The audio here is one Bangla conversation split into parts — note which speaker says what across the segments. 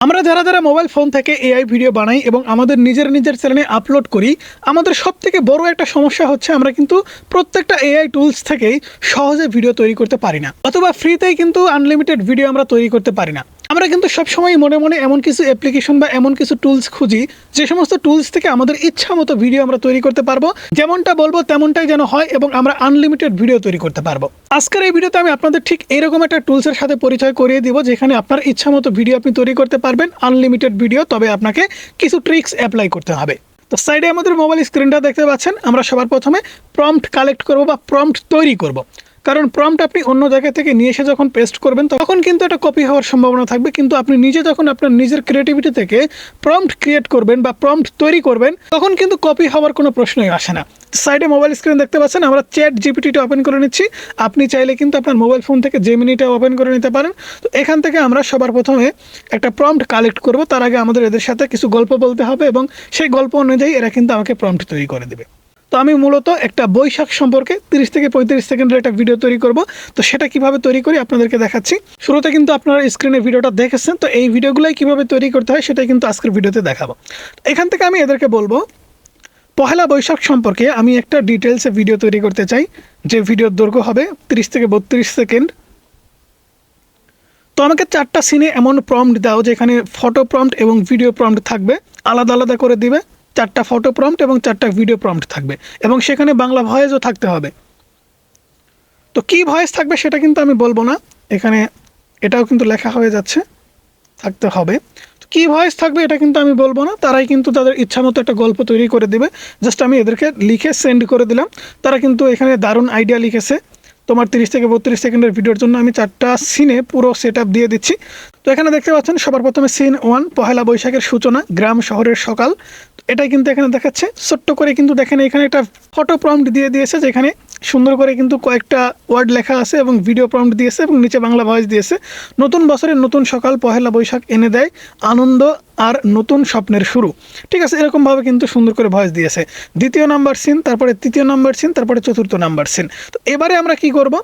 Speaker 1: আমরা যারা যারা মোবাইল ফোন থেকে এআই ভিডিও বানাই এবং আমাদের নিজের চ্যানেলে আপলোড করি, আমাদের সবথেকে বড় একটা সমস্যা হচ্ছে আমরা কিন্তু প্রত্যেকটা এআই টুলস থেকেই সহজে ভিডিও তৈরি করতে পারি না, অথবা ফ্রিতেই কিন্তু আনলিমিটেড ভিডিও আমরা তৈরি করতে পারি না। আমরা কিন্তু সবসময় মনে মনে এমন কিছু অ্যাপ্লিকেশন বা এমন কিছু টুলস খুঁজি যে সমস্ত টুলস থেকে আমাদের ইচ্ছা মতো ভিডিও আমরা তৈরি করতে পারবো, যেমনটা বলবো তেমনটাই যেন হয় এবং আমরা আনলিমিটেড ভিডিও তৈরি করতে পারবো। আজকের এই ভিডিওতে আমি আপনাদের ঠিক এরকম একটা টুলসের সাথে পরিচয় করিয়ে দিব, যেখানে আপনার ইচ্ছা মতো ভিডিও আপনি তৈরি করতে পারবেন, আনলিমিটেড ভিডিও। তবে আপনাকে কিছু ট্রিক্স অ্যাপ্লাই করতে হবে। তো সাইডে আমাদের মোবাইল স্ক্রিনটা দেখতে পাচ্ছেন। আমরা সবার প্রথমে প্রম্পট কালেক্ট করব বা প্রম্পট তৈরি করব, কারণ প্রম্পট আপনি অন্য জায়গা থেকে নিয়ে এসে যখন পেস্ট করবেন তখন কিন্তু এটা কপি হওয়ার সম্ভাবনা থাকবে, কিন্তু আপনি নিজে যখন আপনার নিজের ক্রিয়েটিভিটি থেকে প্রম্পট ক্রিয়েট করবেন বা প্রম্পট তৈরি করবেন তখন কিন্তু কপি হওয়ার কোনো প্রশ্নই আসে না। সাইডে মোবাইল স্ক্রিন দেখতে পাচ্ছেন, আমরা চ্যাট জিপিটিটা ওপেন করে নিচ্ছি। আপনি চাইলে কিন্তু আপনার মোবাইল ফোন থেকে জেমিনিটা ওপেন করে নিতে পারেন। তো এখান থেকে আমরা সবার প্রথমে একটা প্রম্পট কালেক্ট করব। তার আগে আমাদের এদের সাথে কিছু গল্প বলতে হবে এবং সেই গল্প অনুযায়ী এরা কিন্তু আমাকে প্রম্পট তৈরি করে দেবে। তো আমি মূলত একটা বৈশাখ সম্পর্কে 30 থেকে 35 সেকেন্ডের একটা ভিডিও তৈরি করব। তো সেটা কিভাবে তৈরি করি আপনাদেরকে দেখাচ্ছি। শুরুতে কিন্তু আপনারা স্ক্রিনে ভিডিওটা দেখেছেন, তো এই ভিডিওগুলোই কিভাবে তৈরি করতে হয় সেটাই কিন্তু আজকের ভিডিওতে দেখাবো। এখান থেকে আমি এদেরকে বলবো, পহেলা বৈশাখ সম্পর্কে আমি একটা ডিটেলসে ভিডিও তৈরি করতে চাই, যে ভিডিওর দৈর্ঘ্য হবে 30 থেকে 32 সেকেন্ড। তো আমাকে 4টা সিনে এমন প্রম্পট দাও যেখানে ফটো প্রম্পট এবং ভিডিও প্রম্পট থাকবে, আলাদা আলাদা করে দিবে। 4টা ফটো প্রম্পট এবং 4টা ভিডিও প্রম্পট থাকবে এবং সেখানে বাংলা ভয়েসও থাকতে হবে। তো কি ভয়েস থাকবে সেটা কিন্তু আমি বলবো না, এখানে এটাও কিন্তু লেখা হয়ে যাচ্ছে, থাকতে হবে। তো কী ভয়েস থাকবে এটা কিন্তু আমি বলবো না, তারাই কিন্তু তাদের ইচ্ছা মতো একটা গল্প তৈরি করে দেবে। জাস্ট আমি এদেরকে লিখে সেন্ড করে দিলাম, তারা কিন্তু এখানে দারুণ আইডিয়া লিখেছে। তোমার 30 থেকে 32 সেকেন্ডের ভিডিওর জন্য আমি 4টা সিনে পুরো সেট দিয়ে দিচ্ছি। তো এখানে দেখতে পাচ্ছেন সবার প্রথমে সিন 1, পহেলা বৈশাখের সূচনা, গ্রাম শহরের সকাল। এটাই কিন্তু এখানে দেখাচ্ছে ছোট্ট করে, কিন্তু দেখেন এখানে একটা ফটো প্রম্পট দিয়ে দিয়েছে, যেখানে সুন্দর করে কিন্তু কয়েকটা ওয়ার্ড লেখা আছে এবং ভিডিও প্রম্পট দিয়েছে এবং নিচে বাংলা ভয়েস দিয়েছে। নতুন বছরের নতুন সকাল, পহেলা বৈশাখ এনে দেয় আনন্দ আর নতুন স্বপ্নের শুরু। ঠিক আছে, এরকমভাবে কিন্তু সুন্দর করে ভয়েস দিয়েছে। দ্বিতীয় নাম্বার সিন, তারপরে তৃতীয় নাম্বার সিন, তারপরে চতুর্থ নাম্বার সিন। তো এবারে আমরা কি করব,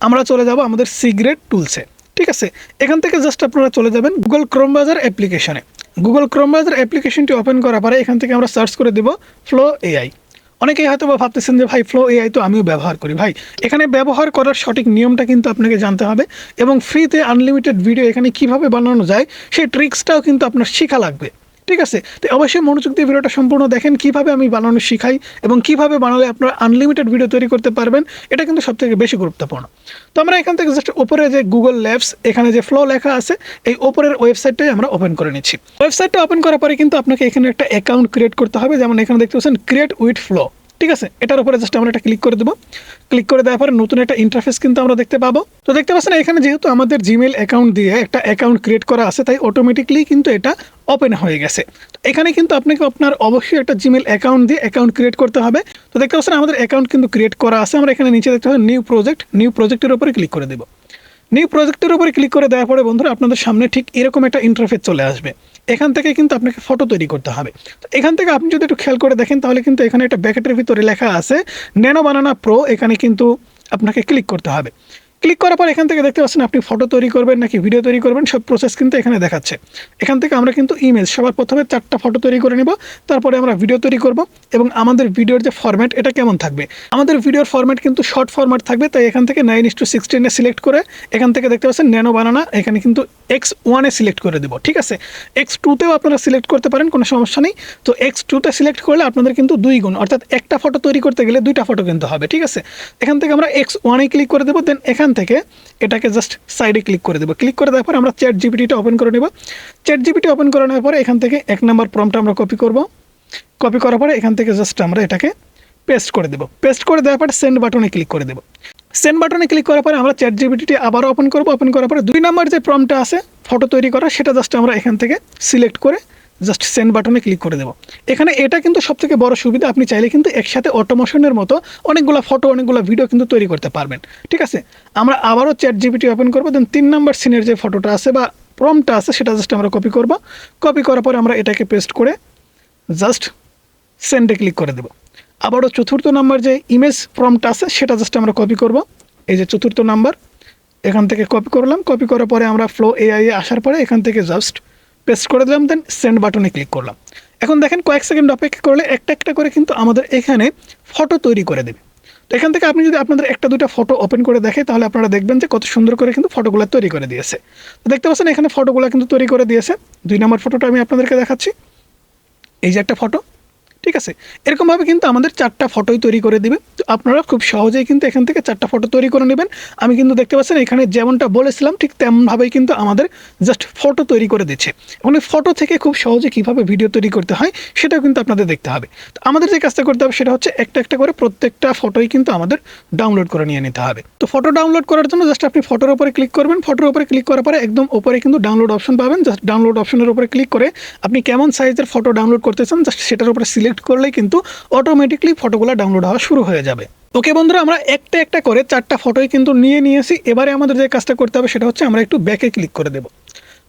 Speaker 1: আমরা চলে যাব আমাদের সিগ্রেট টুলসে। ঠিক আছে, এখান থেকে জাস্ট আপনারা চলে যাবেন গুগল ক্রোম ব্রাউজার অ্যাপ্লিকেশনে। গুগল ক্রোম ব্রাউজার অ্যাপ্লিকেশনটি ওপেন করার পরে এখান থেকে আমরা সার্চ করে দেব ফ্লো এআই। অনেকেই হয়তো বা ভাবতেছেন যে ভাই ফ্লো এআই তো আমিও ব্যবহার করি। ভাই, এখানে ব্যবহার করার সঠিক নিয়মটা কিন্তু আপনাকে জানতে হবে এবং ফ্রিতে আনলিমিটেড ভিডিও এখানে কিভাবে বানানো যায় সেই ট্রিক্সটাও কিন্তু আপনার শেখা লাগবে। ঠিক আছে, তো অবশ্যই মনোযোগ দিয়ে ভিডিওটা সম্পূর্ণ দেখেন, কিভাবে আমি বানানো শিখাই এবং কিভাবে বানালে আপনারা আনলিমিটেড ভিডিও তৈরি করতে পারবেন। এটা কিন্তু সবথেকে বেশি গুরুত্বপূর্ণ। তো আমরা এখান থেকে জাস্ট ওপরে যে গুগল ল্যাবস এখানে যে ফ্লো লেখা আছে, এই ওপরের ওয়েবসাইটটাই আমরা ওপেন করে নিচ্ছি। ওয়েবসাইটটা ওপেন করার পরে কিন্তু আপনাকে এখানে একটা অ্যাকাউন্ট ক্রিয়েট করতে হবে, যেমন এখানে দেখতে পাচ্ছেন ক্রিয়েট উইথ ফ্লো। ঠিক আছে, এটার উপরে জাস্ট আমরা এটা ক্লিক করে দেবো। ক্লিক করে দেওয়ার পরে নতুন একটা ইন্টারফেস কিন্তু আমরা দেখতে পাবো। তো দেখতে পাচ্ছেন এখানে যেহেতু আমাদের জিমেল অ্যাকাউন্ট দিয়ে একটা অ্যাকাউন্ট ক্রিয়েট করা আছে, তাই অটোমেটিকলি কিন্তু এটা ওপেন হয়ে গেছে। তো এখানে কিন্তু আপনাকে আপনার অবশ্যই একটা জিমেল অ্যাকাউন্ট দিয়ে অ্যাকাউন্ট ক্রিয়েট করতে হবে। তো দেখতে পাচ্ছেন আমাদের অ্যাকাউন্ট কিন্তু ক্রিয়েট করা আছে। আমরা এখানে নিচে দেখতে পাচ্ছি নিউ প্রজেক্টের উপরে ক্লিক করে দেবো। নিউ প্রজেক্টের উপরে ক্লিক করে দেওয়ার পরে বন্ধুরা আপনাদের সামনে ঠিক এরকম একটা ইন্টারফেস চলে আসবে। এখান থেকে কিন্তু আপনাকে ফটো তৈরি করতে হবে। তো এখান থেকে আপনি যদি একটু খেয়াল করে দেখেন তাহলে কিন্তু এখানে একটা ব্র্যাকেটের ভিতরে লেখা আছে ন্যানো বানানা প্রো। এখানে কিন্তু আপনাকে ক্লিক করতে হবে। ক্লিক করার পর এখান থেকে দেখতে পাচ্ছেন আপনি ফটো তৈরি করবেন নাকি ভিডিও তৈরি করবেন, সব প্রসেস কিন্তু এখানে দেখাচ্ছে। এখান থেকে আমরা কিন্তু ইমেজ সবার প্রথমে 4টা ফটো তৈরি করে নেব, তারপরে আমরা ভিডিও তৈরি করব এবং আমাদের ভিডিওর যে ফরম্যাট এটা কেমন থাকবে, আমাদের ভিডিওর ফরম্যাট কিন্তু শর্ট ফরম্যাট থাকবে। তাই এখান থেকে 9:16 সিলেক্ট করে এখান থেকে দেখতে পাচ্ছেন ন্যানো বানানা, এখানে কিন্তু X1 সিলেক্ট করে দেবো। ঠিক আছে, X2তেও আপনারা সিলেক্ট করতে পারেন, কোনো সমস্যা নেই। তো X2তে সিলেক্ট করলে আপনাদের কিন্তু 2 গুণ, অর্থাৎ একটা ফটো তৈরি করতে গেলে 2টা ফটো কিন্তু হবে। ঠিক আছে, এখান থেকে আমরা X1 ক্লিক করে দেবো। দেন এখান থেকে এটাকে জাস্ট সাইডে ক্লিক করে দেবো। ক্লিক করে দেওয়ার পর আমরা চ্যাট জিপিটিটা ওপেন করে নেব। চ্যাট জিপিটি ওপেন করে নেওয়ার পরে এখান থেকে 1 নম্বর প্রম্পটটা আমরা কপি করব। কপি করার পরে এখান থেকে জাস্ট আমরা এটাকে পেস্ট করে দেবো। পেস্ট করে দেওয়ার পরে সেন্ড বাটনে ক্লিক করে দেবো। সেন্ড বাটনে ক্লিক করার পরে আমরা চ্যাট জিপিটি আবারও ওপেন করবো। ওপেন করার পরে 2 নম্বর যে প্রম্পটটা আছে ফটো তৈরি করা, সেটা জাস্ট আমরা এখান থেকে সিলেক্ট করে জাস্ট সেন্ড বাটনে ক্লিক করে দেবো। এখানে এটা কিন্তু সবথেকে বড় সুবিধা, আপনি চাইলে কিন্তু একসাথে অটোমেশনের মতো অনেকগুলো ফটো অনেকগুলো ভিডিও কিন্তু তৈরি করতে পারবেন। ঠিক আছে, আমরা আবারও চ্যাট জিপিটি ওপেন করবো। দেন 3 নম্বর সিনের যে ফটোটা আছে বা প্রম্পটটা আছে সেটা জাস্ট আমরা কপি করব। কপি করার পরে আমরা এটাকে পেস্ট করে জাস্ট সেন্ডে ক্লিক করে দেবো। আবারও 4র্থ নাম্বার যে ইমেজ প্রম্পট আছে সেটা জাস্ট আমরা কপি করব। এই যে 4র্থ নাম্বার এখান থেকে কপি করলাম। কপি করার পরে আমরা ফ্লো এআই আসার পরে এখান থেকে জাস্ট পেস্ট করে দিলাম, দেন সেন্ড বাটনে ক্লিক করলাম। এখন দেখেন কয়েক সেকেন্ড অপেক্ষা করলে একটা একটা করে কিন্তু আমাদের এখানে ফটো তৈরি করে দেবে। তো এখান থেকে আপনি যদি আপনাদের একটা দুইটা ফটো ওপেন করে দেখে তাহলে আপনারা দেখবেন যে কত সুন্দর করে কিন্তু ফটোগুলো তৈরি করে দিয়েছে। তো দেখতে পাচ্ছেন এখানে ফটোগুলো কিন্তু তৈরি করে দিয়েছে। 2 নম্বর ফটোটা আমি আপনাদেরকে দেখাচ্ছি। এই যে একটা ফটো, ঠিক আছে, এরকমভাবে কিন্তু আমাদের 4টা ফটোই তৈরি করে দিবে। তো আপনারা খুব সহজেই কিন্তু এখান থেকে 4টা ফটো তৈরি করে নেবেন। আমি কিন্তু দেখতে পাচ্ছেন এখানে যেমনটা বলেছিলাম ঠিক তেমনভাবেই কিন্তু আমাদের জাস্ট ফটো তৈরি করে দিচ্ছে। এবং ফটো থেকে খুব সহজে কীভাবে ভিডিও তৈরি করতে হয় সেটাও কিন্তু আপনাদের দেখতে হবে। তো আমাদের যে কাজটা করতে হবে সেটা হচ্ছে একটা একটা করে প্রত্যেকটা ফটোই কিন্তু আমাদের ডাউনলোড করে নিয়ে নিতে হবে। তো ফটো ডাউনলোড করার জন্য জাস্ট আপনি ফটোর উপরে ক্লিক করবেন। ফটোর উপরে ক্লিক করার পরে একদম উপরে কিন্তু ডাউনলোড অপশন পাবেন। জাস্ট ডাউনলোড অপশনের উপরে ক্লিক করে আপনি কেমন সাইজের ফটো ডাউনলোড করতে চান জাস্ট সেটার উপরে সিলেক্ট করলেই কিন্তু অটোমেটিকলি ফটোগুলো ডাউনলোড হওয়া শুরু হয়ে যাবে। ওকে বন্ধুরা, আমরা একটা একটা করে 4টা ফটোই কিন্তু নিয়ে নিয়েছি। এবারে আমাদের যে কাজটা করতে হবে সেটা হচ্ছে আমরা একটু ব্যাকে ক্লিক করে দেব।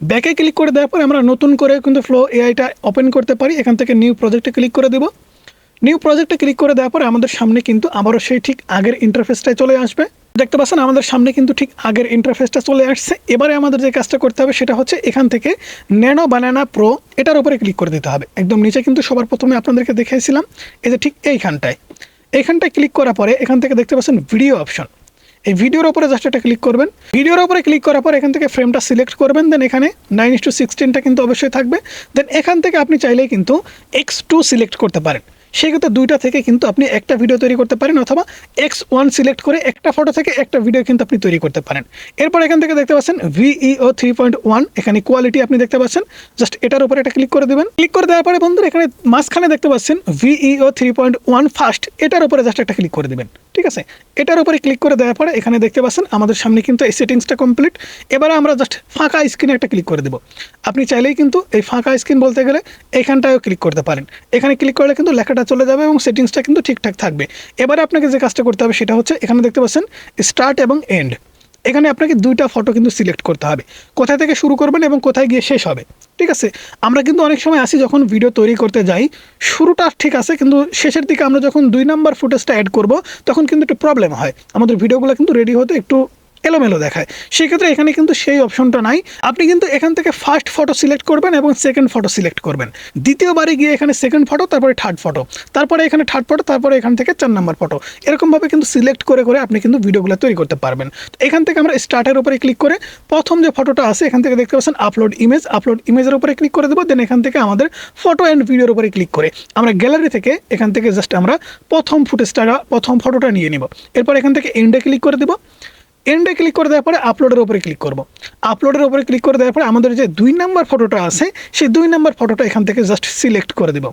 Speaker 1: ব্যাকে ক্লিক করে দেওয়ার পরে আমরা নতুন করে কিন্তু ফ্লো এআইটা ওপেন করতে পারি। এখান থেকে নিউ প্রজেক্টে ক্লিক করে দেব। নিউ প্রজেক্টে ক্লিক করে দেওয়ার পরে আমাদের সামনে কিন্তু আবারও সেই ঠিক আগের ইন্টারফেসটাই চলে আসবে। দেখতে পাচ্ছেন আমাদের সামনে কিন্তু ঠিক আগের ইন্টারফেসটা চলে আসছে। এবারে আমাদের যে কাজটা করতে হবে সেটা হচ্ছে এখান থেকে ন্যানো বানানা প্রো এটার উপরে ক্লিক করে দিতে হবে। একদম নিচে কিন্তু সবার প্রথমে আপনাদেরকে দেখিয়েছিলাম, এই যে ঠিক এইখানটায় ক্লিক করার পরে এখান থেকে দেখতে পাচ্ছেন ভিডিও অপশন। এই ভিডিওর উপরে জাস্ট এটা ক্লিক করবেন। ভিডিওর উপরে ক্লিক করার পর এখান থেকে ফ্রেমটা সিলেক্ট করবেন। দেন এখানে 9:16টা কিন্তু অবশ্যই থাকবে। দেন এখান থেকে আপনি চাইলেই কিন্তু X2 সিলেক্ট করতে পারেন। সেক্ষেত্রে 2টা থেকে কিন্তু আপনি একটা ভিডিও তৈরি করতে পারেন, অথবা X1 সিলেক্ট করে একটা ফটো থেকে একটা ভিডিও কিন্তু আপনি তৈরি করতে পারেন। এরপর এখান থেকে দেখতে পাচ্ছেন VEO 3.1, এখানে কোয়ালিটি আপনি দেখতে পাচ্ছেন। জাস্ট এটার উপরে এটা ক্লিক করে দেবেন। ক্লিক করে দেওয়ার পরে বন্ধুরা এখানে মাঝখানে দেখতে পাচ্ছেন VEO 3.1 ফাস্ট, এটার উপরে জাস্ট একটা ক্লিক করে দেবেন। ঠিক আছে, এটার উপরে ক্লিক করে দেওয়ার পরে এখানে দেখতে পাচ্ছেন আমাদের সামনে কিন্তু এই সেটিংসটা কমপ্লিট। এবারে আমরা জাস্ট ফাঁকা স্ক্রিনে একটা ক্লিক করে দেব। আপনি চাইলেই কিন্তু এই ফাঁকা স্ক্রিন বলতে গেলে এখানটায়ও ক্লিক করতে পারেন। এখানে ক্লিক করলে কিন্তু লেখাটা চলে যাবে এবং সেটিংসটা কিন্তু ঠিকঠাক থাকবে। এবারে আপনাকে যে কাজটা করতে হবে সেটা হচ্ছে এখানে দেখতে পাচ্ছেন স্টার্ট এবং এন্ড, এখানে আপনাকে 2টা ফটো কিন্তু সিলেক্ট করতে হবে, কোথায় থেকে শুরু করবেন এবং কোথায় গিয়ে শেষ হবে। ঠিক আছে, আমরা কিন্তু অনেক সময় আসি যখন ভিডিও তৈরি করতে যাই শুরুটা ঠিক আছে, কিন্তু শেষের দিকে আমরা যখন 2 নম্বর ফুটেজটা অ্যাড করব তখন কিন্তু একটু প্রবলেম হয়, আমাদের ভিডিওগুলো কিন্তু রেডি হতে একটু এলোমেলো দেখায়। সেক্ষেত্রে এখানে কিন্তু সেই অপশনটা নাই। আপনি কিন্তু এখান থেকে ফার্স্ট ফটো সিলেক্ট করবেন এবং সেকেন্ড ফটো সিলেক্ট করবেন। দ্বিতীয়বারে গিয়ে এখানে সেকেন্ড ফটো, তারপরে থার্ড ফটো, তারপরে এখানে থার্ড ফটো, তারপরে এখান থেকে 4 নম্বর ফটো, এরকমভাবে কিন্তু সিলেক্ট করে করে আপনি কিন্তু ভিডিওগুলো তৈরি করতে পারবেন। তো এখান থেকে আমরা স্টার্টের উপরে ক্লিক করে প্রথম যে ফটোটা আছে এখান থেকে দেখতে পাচ্ছেন আপলোড ইমেজের উপরে ক্লিক করে দেবো। দেন এখান থেকে আমাদের ফটো অ্যান্ড ভিডিওর উপরে ক্লিক করে আমরা গ্যালারি থেকে এখান থেকে জাস্ট আমরা প্রথম ফটোটা নিয়ে নিব। এরপর এখান থেকে এন্ডে ক্লিক করে দেবো। এন্ডে ক্লিক করে দেওয়ার পরে আপলোডের উপরে ক্লিক করব। আপলোডের উপরে ক্লিক করে দেওয়ার পরে আমাদের যে 2 নম্বর ফটোটা আছে সেই 2 নম্বর ফটোটা এখান থেকে জাস্ট সিলেক্ট করে দেব।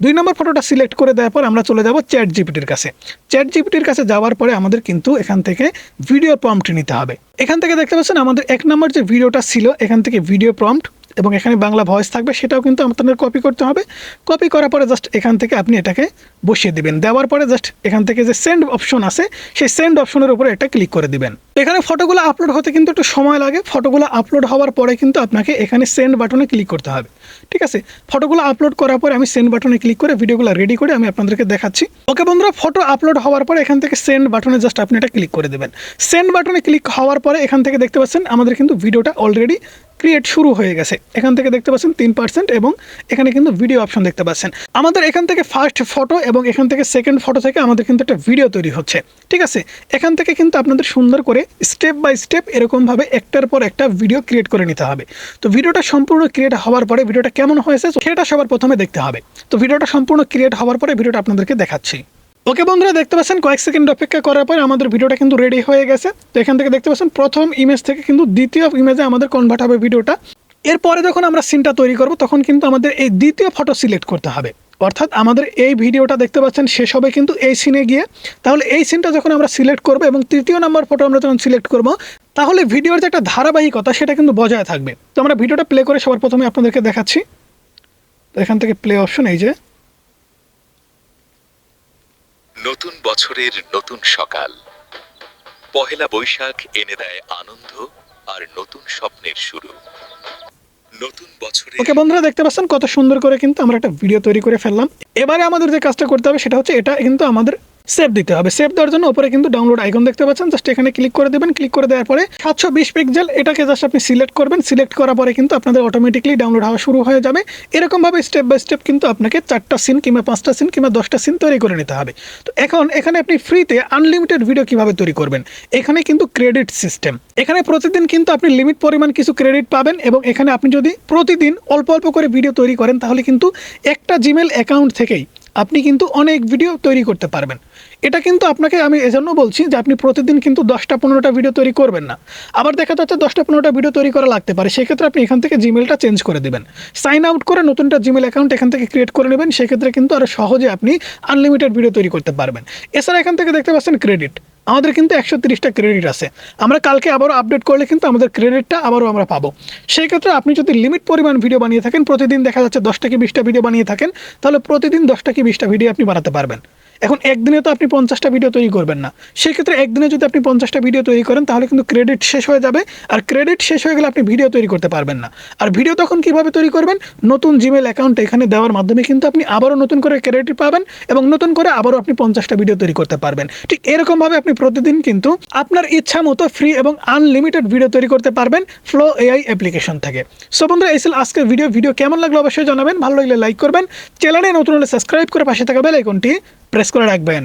Speaker 1: 2 নম্বর ফটোটা সিলেক্ট করে দেওয়ার পর আমরা চলে যাব চ্যাট জিপিটির কাছে। চ্যাট জিপিটির কাছে যাওয়ার পরে আমাদের কিন্তু এখান থেকে ভিডিও প্রম্পট নিতে হবে। এখান থেকে দেখতে পাচ্ছেন আমাদের 1 নম্বর যে ভিডিওটা ছিল এখান থেকে ভিডিও প্রম্পট এবং এখানে বাংলা ভয়েস থাকবে, সেটাও কিন্তু আপনাদের কপি করতে হবে। কপি করার পরে জাস্ট এখান থেকে আপনি এটাকে বসিয়ে দিবেন। দেওয়ার পরে জাস্ট এখান থেকে যে সেন্ড অপশন আছে সেই সেন্ড অপশনের উপরে একটা ক্লিক করে দিবেন। এখানে ফটোগুলো আপলোড হতে কিন্তু একটু সময় লাগে। ফটোগুলো আপলোড হওয়ার পরে কিন্তু আপনাকে এখানে সেন্ড বাটনে ক্লিক করতে হবে। ঠিক আছে, ফটোগুলো আপলোড করার পরে আমি সেন্ড বাটনে ক্লিক করে ভিডিওগুলো রেডি করে আমি আপনাদেরকে দেখাচ্ছি। ওকে বন্ধুরা, ফটো আপলোড হওয়ার পরে এখান থেকে সেন্ড বাটনে জাস্ট আপনি এটা ক্লিক করে দেবেন। সেন্ড বাটনে ক্লিক হওয়ার পরে এখান থেকে দেখতে পাচ্ছেন আমাদের কিন্তু ভিডিওটা অলরেডি ক্রিয়েট শুরু হয়ে গেছে। এখান থেকে দেখতে পাচ্ছেন 3% এবং এখানে কিন্তু ভিডিও অপশন দেখতে পাচ্ছেন। আমাদের এখান থেকে ফার্স্ট ফটো এবং এখান থেকে সেকেন্ড ফটো থেকে আমাদের কিন্তু একটা ভিডিও তৈরি হচ্ছে। ঠিক আছে, এখান থেকে কিন্তু আপনাদের সুন্দর করে স্টেপ বাই স্টেপ এরকমভাবে একটার পর একটা ভিডিও ক্রিয়েট করে নিতে হবে। তো ভিডিওটা সম্পূর্ণ ক্রিয়েট হওয়ার পরে ভিডিওটা কেমন হয়েছে সেটা সবার প্রথমে দেখতে হবে। তো ভিডিওটা সম্পূর্ণ ক্রিয়েট হওয়ার পরে ভিডিওটা আপনাদেরকে দেখাচ্ছি। ওকে বন্ধুরা, দেখতে পাচ্ছেন কয়েক সেকেন্ড অপেক্ষা করার পরে আমাদের ভিডিওটা কিন্তু রেডি হয়ে গেছে। তো এখান থেকে দেখতে পাচ্ছেন প্রথম ইমেজ থেকে কিন্তু দ্বিতীয় ইমেজে আমাদের কনভার্ট হবে ভিডিওটা। এরপরে যখন আমরা সিনটা তৈরি করব তখন কিন্তু আমাদের এই দ্বিতীয় ফটো সিলেক্ট করতে হবে, অর্থাৎ আমাদের এই ভিডিওটা দেখতে পাচ্ছেন শেষ হবে কিন্তু এই সিনে গিয়ে। তাহলে এই সিনটা যখন আমরা সিলেক্ট করব এবং তৃতীয় নাম্বার ফটো আমরা যখন সিলেক্ট করব তাহলে ভিডিওর যে একটা ধারাবাহিকতা সেটা কিন্তু বজায় থাকবে। তো আমরা ভিডিওটা প্লে করে সবার প্রথমে আপনাদেরকে দেখাচ্ছি। তো এখান থেকে প্লে অপশন, এই যে
Speaker 2: নতুন বছরের নতুন সকাল, পহেলা বৈশাখ এনে দেয় আনন্দ আর নতুন স্বপ্নের শুরু। নতুন বছরে
Speaker 1: ওকে বন্ধুরা, দেখতে পাচ্ছেন কত সুন্দর করে কিন্তু আমরা একটা ভিডিও তৈরি করে ফেললাম। এবারে আমাদের যে কাজটা করতে হবে সেটা হচ্ছে এটা কিন্তু আমাদের সেভ দিতে হবে। সেভ দেওয়ার জন্য উপরে কিন্তু ডাউনলোড আইকন দেখতে পাচ্ছেন, জাস্ট এখানে ক্লিক করে দেবেন। ক্লিক করে দেওয়ার পরে 720 পিক্সেল এটাকে জাস্ট আপনি সিলেক্ট করবেন। সিলেক্ট করার পরে কিন্তু আপনাদের অটোমেটিকলি ডাউনলোড হওয়া শুরু হয়ে যাবে। এরকমভাবে স্টেপ বাই স্টেপ কিন্তু আপনাকে 4টা সিন কিংবা 5টা সিন কিংবা 10টা সিন তৈরি করে নিতে হবে। তো এখন এখানে আপনি ফ্রিতে আনলিমিটেড ভিডিও কিভাবে তৈরি করবেন, এখানে কিন্তু ক্রেডিট সিস্টেম। এখানে প্রতিদিন কিন্তু আপনি লিমিট পরিমাণ কিছু ক্রেডিট পাবেন এবং এখানে আপনি যদি প্রতিদিন অল্প অল্প করে ভিডিও তৈরি করেন তাহলে কিন্তু একটা জিমেল অ্যাকাউন্ট থেকেই আপনি কিন্তু অনেক ভিডিও তৈরি করতে পারবেন। এটা কিন্তু আপনাকে আমি এজন্য বলছি যে আপনি প্রতিদিন কিন্তু 10টা-15টা ভিডিও তৈরি করবেন না। আবার দেখা যাচ্ছে 10টা-15টা ভিডিও তৈরি করা লাগতে পারে, সেক্ষেত্রে আপনি এখান থেকে জিমেলটা চেঞ্জ করে দেবেন। সাইন আউট করে নতুনটা জিমেল অ্যাকাউন্ট এখান থেকে ক্রিয়েট করে নেবেন, সেক্ষেত্রে কিন্তু আরও সহজে আপনি আনলিমিটেড ভিডিও তৈরি করতে পারবেন। এছাড়া এখান থেকে দেখতে পাচ্ছেন ক্রেডিট, আমাদের কিন্তু 130টা ক্রেডিট আছে। আমরা কালকে আবারও আপডেট করলে কিন্তু আমাদের ক্রেডিটটা আবারও আমরা পাবো। সেই ক্ষেত্রে আপনি যদি লিমিট পরিমাণ ভিডিও বানিয়ে থাকেন, প্রতিদিন দেখা যাচ্ছে 10টা কি 20টা ভিডিও বানিয়ে থাকেন, তাহলে প্রতিদিন 10টা কি 20টা ভিডিও আপনি বানাতে পারবেন। এখন একদিনে তো আপনি 50টা ভিডিও তৈরি করবেন না, সেক্ষেত্রে একদিনে যদি আপনি 50টা ভিডিও তৈরি করেন তাহলে কিন্তু ক্রেডিট শেষ হয়ে যাবে। আর ক্রেডিট শেষ হয়ে গেলে আপনি ভিডিও তৈরি করতে পারবেন না। আর ভিডিও তখন কিভাবে তৈরি করবেন, নতুন জিমেল অ্যাকাউন্ট এখানে দেওয়ার মাধ্যমে কিন্তু আপনি আবারও নতুন করে ক্রেডিট পাবেন এবং নতুন করে আবারও আপনি 50টা ভিডিও তৈরি করতে পারবেন। ঠিক এরকমভাবে আপনি প্রতিদিন কিন্তু আপনার ইচ্ছা মতো ফ্রি এবং আনলিমিটেড ভিডিও তৈরি করতে পারবেন ফ্লো এআই অ্যাপ্লিকেশন থেকে। সো বন্ধুরা, এই ছিল আজকের ভিডিও কেমন লাগলো অবশ্যই জানাবেন। ভালো লাগলে লাইক করবেন, চ্যানেলে নতুন হলে সাবস্ক্রাইব করে পাশে থাকা বেল আইকনটি প্রেস করে রাখবেন।